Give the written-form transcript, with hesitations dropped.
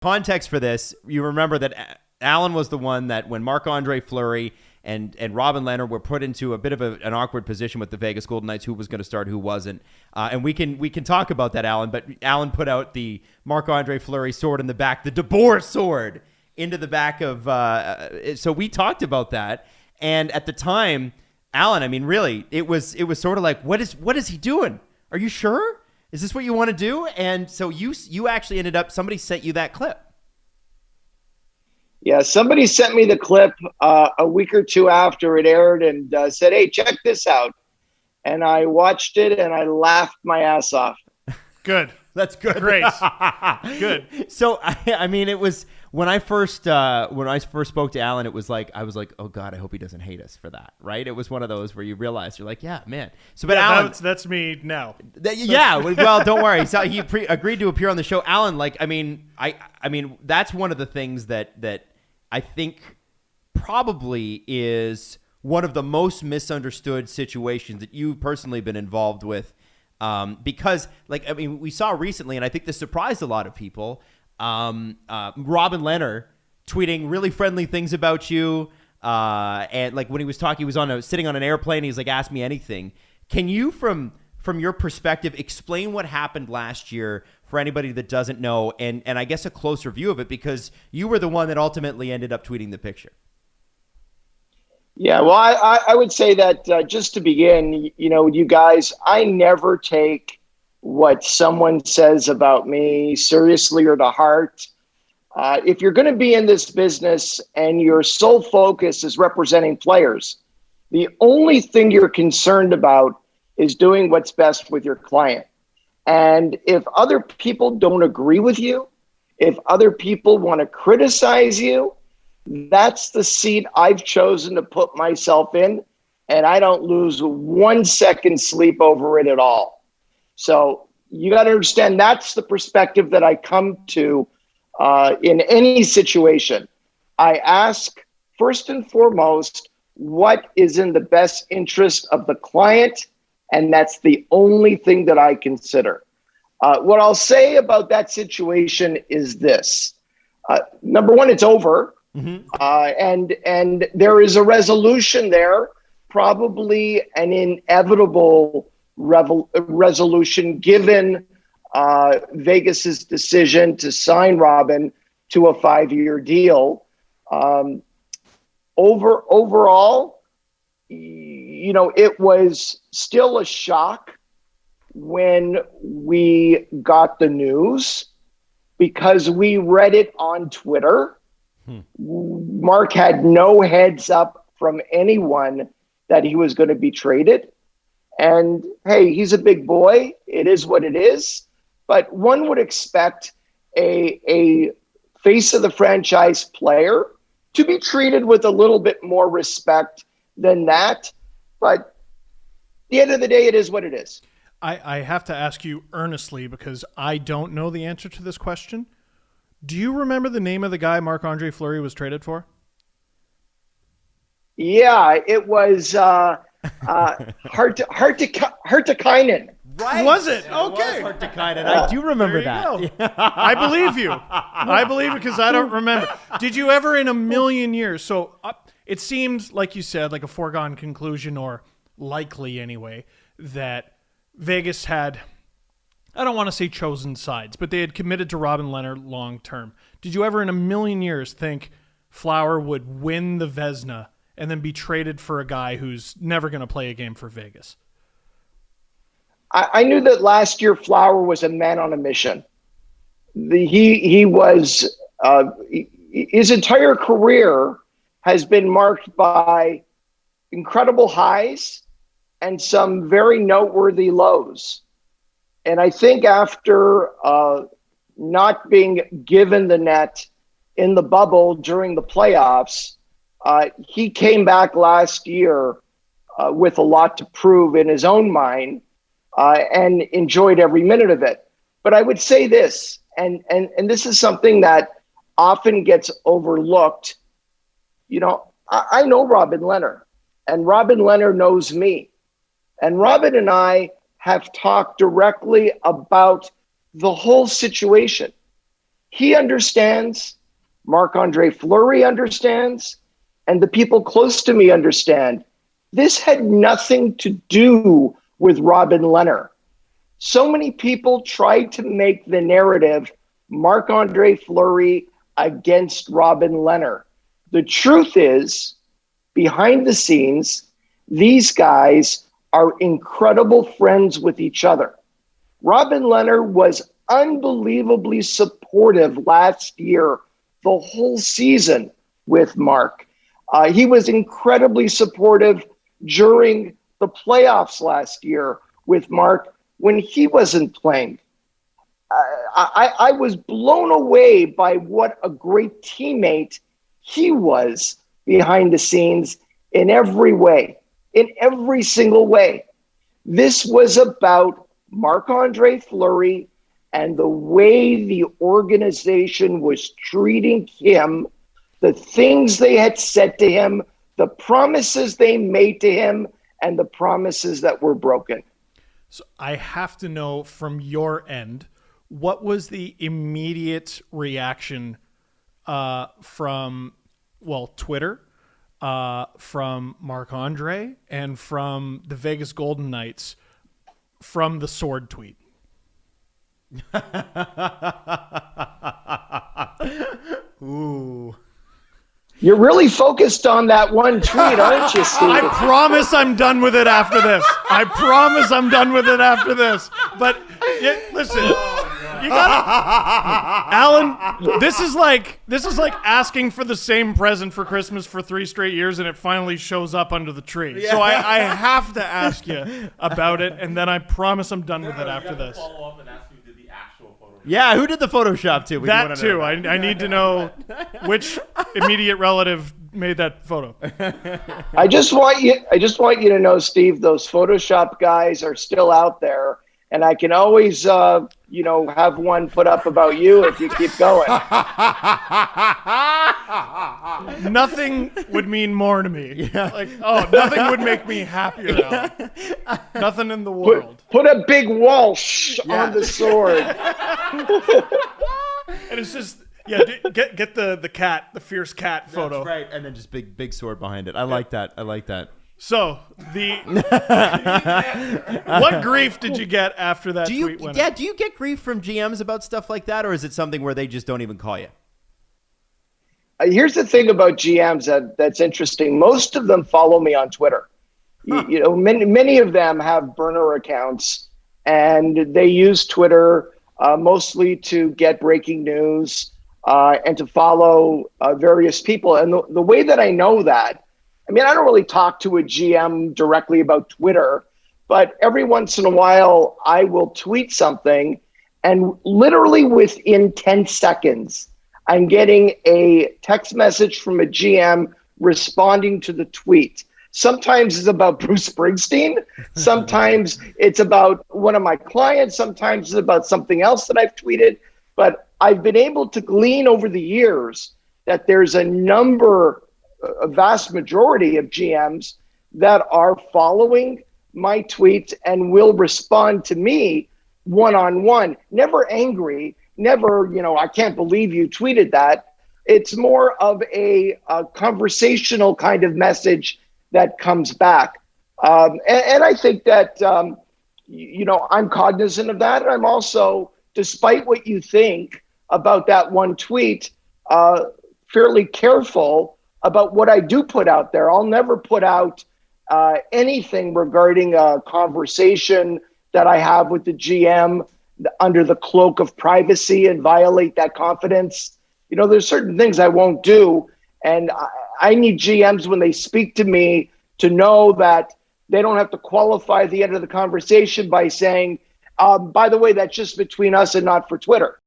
Context for this, you remember that Allan was the one that when Marc-Andre Fleury and Robin Lehner were put into a bit of an awkward position with the Vegas Golden Knights, who was going to start, who wasn't. And we can talk about that, Allan, but Allan put out the Marc-Andre Fleury sword in the back, the DeBoer sword into the back of, so we talked about that. And at the time, Allan, I mean, really, it was sort of like, what is he doing? Are you sure? Is this what you want to do? And so you actually ended up, somebody sent you that clip. Yeah, somebody sent me the clip a week or two after it aired and said, hey, check this out. And I watched it and I laughed my ass off. Good. That's good. Great. Good. So, I mean, it was when I first spoke to Allan, it was like, I was like, oh God, I hope he doesn't hate us for that. Right. It was one of those where you realize you're like, yeah, man. So, but yeah, Allan, that's me now. Yeah. Well, don't worry. So he agreed to appear on the show. Allan, like, I mean, that's one of the things that I think probably is one of the most misunderstood situations that you've personally been involved with. Because, like, I mean, we saw recently, and I think this surprised a lot of people, Robin Lehner tweeting really friendly things about you. And, like, when he was talking, he was sitting on an airplane. He's like, ask me anything. Can you, from your perspective, explain what happened last year for anybody that doesn't know, and I guess a closer view of it, because you were the one that ultimately ended up tweeting the picture? Yeah, well, I would say that just to begin, you guys, I never take what someone says about me seriously or to heart. If you're going to be in this business and your sole focus is representing players, the only thing you're concerned about is doing what's best with your client. And if other people don't agree with you, if other people want to criticize you, that's the seat I've chosen to put myself in, and I don't lose 1 second sleep over it at all. So you got to understand that's the perspective that I come to in any situation. I ask, first and foremost, what is in the best interest of the client, and that's the only thing that I consider. What I'll say about that situation is this. Number one, it's over. Mm-hmm. And there is a resolution there, probably an inevitable resolution given Vegas's decision to sign Robin to a 5-year deal. Overall, it was still a shock when we got the news because we read it on Twitter. Mark had no heads up from anyone that he was going to be traded. And hey, he's a big boy. It is what it is. But one would expect a face of the franchise player to be treated with a little bit more respect than that. But at the end of the day, it is what it is. I have to ask you earnestly because I don't know the answer to this question. Do you remember the name of the guy Marc-Andre Fleury was traded for? Yeah, it was Hartikainen. Right. Was it? Okay. It was Hartikainen. I do remember that. I believe you. I believe it because I don't remember. Did you ever in a million years? So it seemed, like you said, like a foregone conclusion, or likely anyway, that Vegas had, I don't want to say chosen sides, but they had committed to Robin Lehner long term. Did you ever in a million years think Flower would win the Vezina and then be traded for a guy who's never going to play a game for Vegas? I knew that last year Flower was a man on a mission. He was his entire career has been marked by incredible highs and some very noteworthy lows. And I think after not being given the net in the bubble during the playoffs, he came back last year with a lot to prove in his own mind and enjoyed every minute of it. But I would say this, and this is something that often gets overlooked. I know Robin Lehner, and Robin Lehner knows me. And Robin and I have talked directly about the whole situation. He understands, Marc-Andre Fleury understands, and the people close to me understand. This had nothing to do with Robin Lehner. So many people tried to make the narrative Marc-Andre Fleury against Robin Lehner. The truth is, behind the scenes, these guys are incredible friends with each other. Robin Lehner was unbelievably supportive last year, the whole season with Mark. He was incredibly supportive during the playoffs last year with Mark when he wasn't playing. I was blown away by what a great teammate he was behind the scenes in every way, in every single way. This was about Marc-Andre Fleury and the way the organization was treating him, the things they had said to him, the promises they made to him, and the promises that were broken. So I have to know from your end, what was the immediate reaction from, Twitter, from Marc-Andre, and from the Vegas Golden Knights from the sword tweet? Ooh. You're really focused on that one tweet, aren't you, Steve? I promise I'm done with it after this. I promise I'm done with it after this. But listen, you got Allan. This is like asking for the same present for Christmas for 3 straight years, and it finally shows up under the tree. So I have to ask you about it, and then I promise I'm done with it after this. Follow up and ask you did the actual Photoshop. Yeah, who did the Photoshop too? That too. I need to know which immediate relative made that photo. I just want you to know, Steve, those Photoshop guys are still out there, and I can always have one put up about you if you keep going. Nothing would mean more to me. Yeah. Nothing would make me happier. Yeah. Nothing in the world. Put a big Walsh on the sword. And it's just get the cat, the fierce cat photo. That's right, and then just big sword behind it. I like that. So what grief did you get after that tweet went out? Do you get grief from GMs about stuff like that, or is it something where they just don't even call you? Here's the thing about GMs that's interesting. Most of them follow me on Twitter. Huh. Many of them have burner accounts, and they use Twitter mostly to get breaking news and to follow various people. And the way that I know that, I don't really talk to a GM directly about Twitter, but every once in a while I will tweet something, and literally within 10 seconds, I'm getting a text message from a GM responding to the tweet. Sometimes it's about Bruce Springsteen. Sometimes it's about one of my clients. Sometimes it's about something else that I've tweeted. But I've been able to glean over the years that there's a vast majority of GMs that are following my tweets and will respond to me one-on-one, never angry, never, I can't believe you tweeted that. It's more of a conversational kind of message that comes back. And I think that, I'm cognizant of that. And I'm also, despite what you think about that one tweet, fairly careful about what I do put out there. I'll never put out anything regarding a conversation that I have with the GM under the cloak of privacy and violate that confidence. There's certain things I won't do. And I need GMs, when they speak to me, to know that they don't have to qualify the end of the conversation by saying, by the way, that's just between us and not for Twitter.